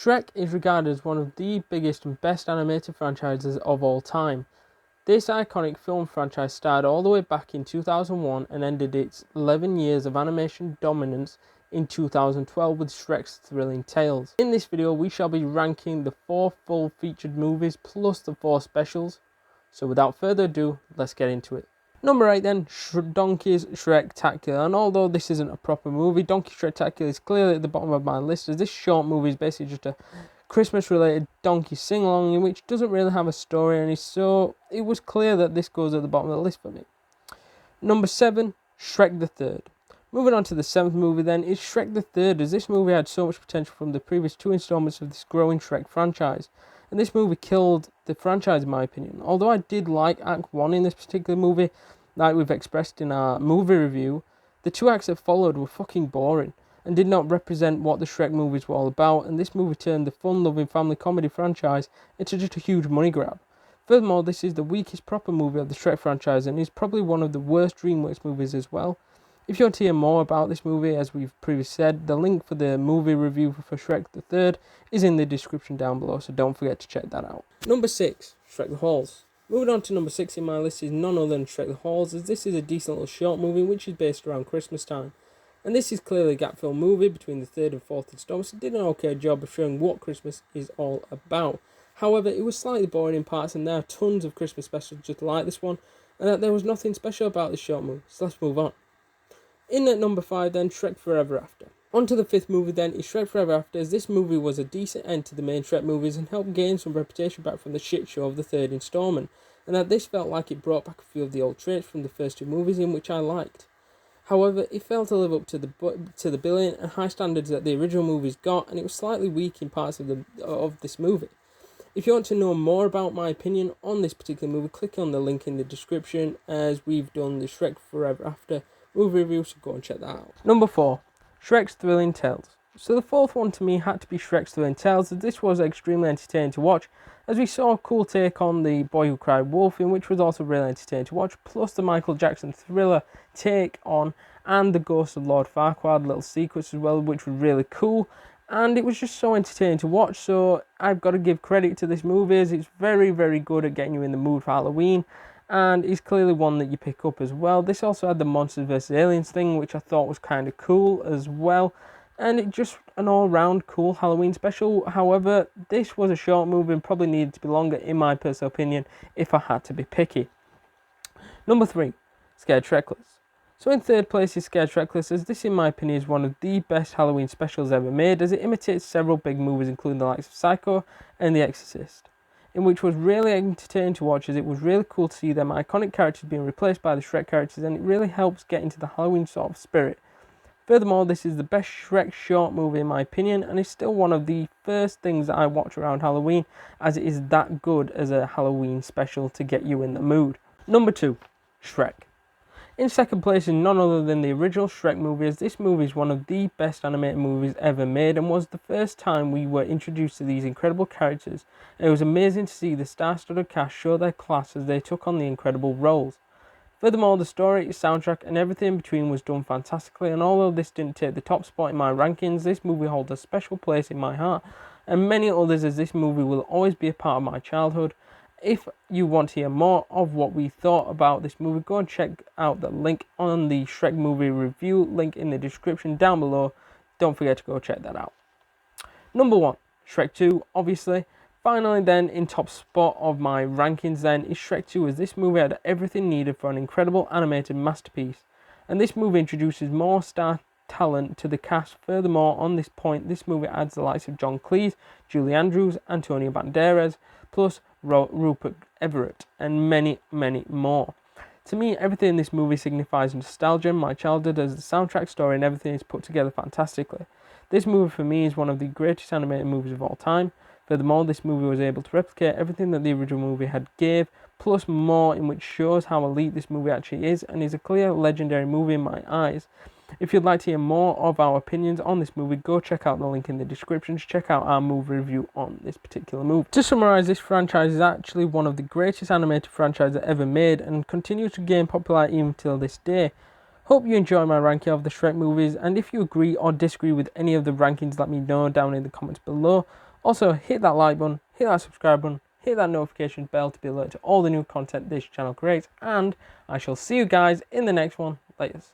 Shrek is regarded as one of the biggest and best animated franchises of all time. This iconic film franchise started all the way back in 2001 and ended its 11 years of animation dominance in 2012 with Shrek's Thrilling Tales. In this video, we shall be ranking the 4 full featured movies plus the 4 specials. So without further ado, let's get into it. Number 8 then, Donkey's Shrek-tacular. And although this isn't a proper movie, Donkey Shrek-tacular is clearly at the bottom of my list, as this short movie is basically just a Christmas-related donkey sing-along in which doesn't really have a story, so it was clear that this goes at the bottom of the list for me. Number 7, Shrek the Third. Moving on to the 7th movie then, is Shrek the Third, as this movie had so much potential from the previous 2 installments of this growing Shrek franchise. And this movie killed the franchise in my opinion. Although I did like Act 1 in this particular movie, like we've expressed in our movie review, the 2 acts that followed were fucking boring and did not represent what the Shrek movies were all about, and this movie turned the fun-loving family comedy franchise into just a huge money grab. Furthermore, this is the weakest proper movie of the Shrek franchise and is probably one of the worst DreamWorks movies as well. If you want to hear more about this movie, as we've previously said, the link for the movie review for Shrek the Third is in the description down below, so don't forget to check that out. Number 6, Shrek the Halls. Moving on to number 6 in my list is none other than Shrek the Halls, as this is a decent little short movie which is based around Christmas time. And this is clearly a gap-filled movie between the 3rd and 4th installments. It did an okay job of showing what Christmas is all about. However, it was slightly boring in parts, and there are tons of Christmas specials just like this one, and that there was nothing special about this short movie, so let's move on. In at number 5 then, Shrek Forever After. On to the 5th movie then is Shrek Forever After, as this movie was a decent end to the main Shrek movies and helped gain some reputation back from the shit show of the 3rd installment, and that this felt like it brought back a few of the old traits from the first 2 movies, in which I liked. However, it failed to live up to the billion and high standards that the original movies got, and it was slightly weak in parts of this movie. If you want to know more about my opinion on this particular movie, click on the link in the description, as we've done the Shrek Forever After movie review, so go and check that out. Number 4, Shrek's Thrilling Tales. So the 4th one to me had to be Shrek's Thrilling Tales, as this was extremely entertaining to watch, as we saw a cool take on The Boy Who Cried Wolf, in which was also really entertaining to watch, plus the Michael Jackson Thriller take on, and the Ghost of Lord Farquaad little sequence as well, which was really cool, and it was just so entertaining to watch. So I've got to give credit to this movie, as it's very, very good at getting you in the mood for Halloween, and it's clearly one that you pick up as well. This also had the Monsters vs Aliens thing, which I thought was kind of cool as well, and it just an all-round cool Halloween special. However, this was a short movie and probably needed to be longer, in my personal opinion, if I had to be picky. Number 3, Scared Shrekless. So in 3rd place is Scared Shrekless, as this in my opinion is one of the best Halloween specials ever made, as it imitates several big movies including the likes of Psycho and The Exorcist, in which was really entertaining to watch, as it was really cool to see them iconic characters being replaced by the Shrek characters, and it really helps get into the Halloween sort of spirit. Furthermore, this is the best Shrek short movie in my opinion, and is still one of the first things that I watch around Halloween, as it is that good as a Halloween special to get you in the mood. Number 2, Shrek. In 2nd place is none other than the original Shrek movie, as this movie is one of the best animated movies ever made and was the first time we were introduced to these incredible characters, and it was amazing to see the star-studded cast show their class as they took on the incredible roles. Furthermore, the story, soundtrack and everything in between was done fantastically, and although this didn't take the top spot in my rankings, this movie holds a special place in my heart and many others, as this movie will always be a part of my childhood. If you want to hear more of what we thought about this movie, go and check out the link on the Shrek movie review, link in the description down below. Don't forget to go check that out. Number 1, Shrek 2, obviously. Finally then, in top spot of my rankings then, is Shrek 2, as this movie had everything needed for an incredible animated masterpiece. And this movie introduces more star talent to the cast. Furthermore, on this point, this movie adds the likes of John Cleese, Julie Andrews, Antonio Banderas, plus Rupert Everett, and many, many more. To me, everything in this movie signifies nostalgia, my childhood, as the soundtrack, story and everything is put together fantastically. This movie for me is one of the greatest animated movies of all time. Furthermore, this movie was able to replicate everything that the original movie had gave, plus more, in which shows how elite this movie actually is, and is a clear legendary movie in my eyes. If you'd like to hear more of our opinions on this movie, go check out the link in the description to check out our movie review on this particular movie. To summarise, this franchise is actually one of the greatest animated franchises ever made and continues to gain popularity even till this day. Hope you enjoy my ranking of the Shrek movies, and if you agree or disagree with any of the rankings, let me know down in the comments below. Also, hit that like button, hit that subscribe button, hit that notification bell to be alerted to all the new content this channel creates, and I shall see you guys in the next one. Laters.